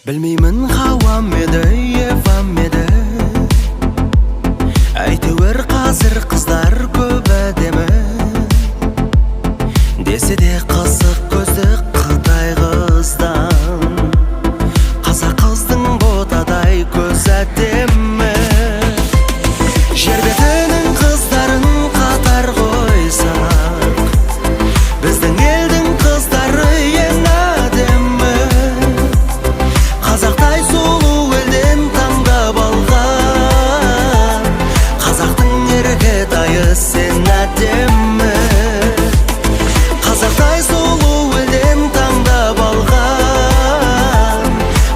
Білмеймін хауам еді, ефам еді. Әйтеуір қазір қыздар көп әдемі. Десе де қызық көзді Қытай қыздан. Қазақ қыздың ботадай көз әдемі. Жер бетінің қыздарын қатар қойсақ, біздің елдің қыздары ең әдемі. Қазақтай сұлу елден таңдап алған, қазақтың еркетайы сен әдемі. Қазақтай сұлу елден таңдап алған,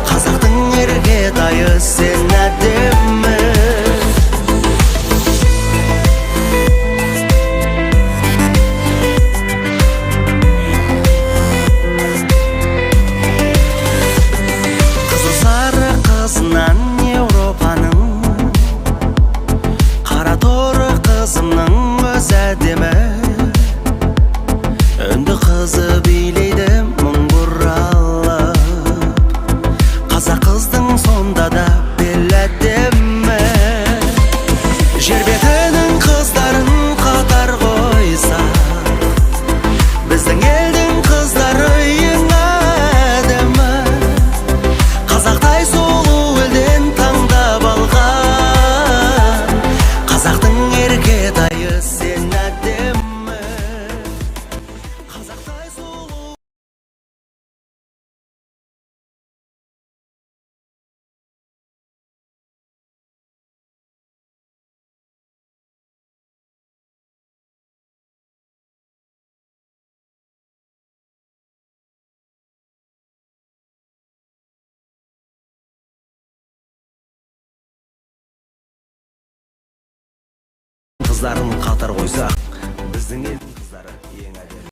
қазақтың еркетайы сен әдемі. Қызынан Европаның, қара торы қызымның өз әдемі. Үнді қызы билейді мың бұралып, қазақ қыздың сонда да бел әдемі. Жер бетінің қыздарын қатар қойсақ, біздің елдің қыздары ең әдемі. Қазақтай сұлу елден таңдап алған, қазақтың еркетайы сен әдемі. Қазақтай сұлу. Қыздарын қатар қойсақ, біздің елдің қыздары ең әдемі.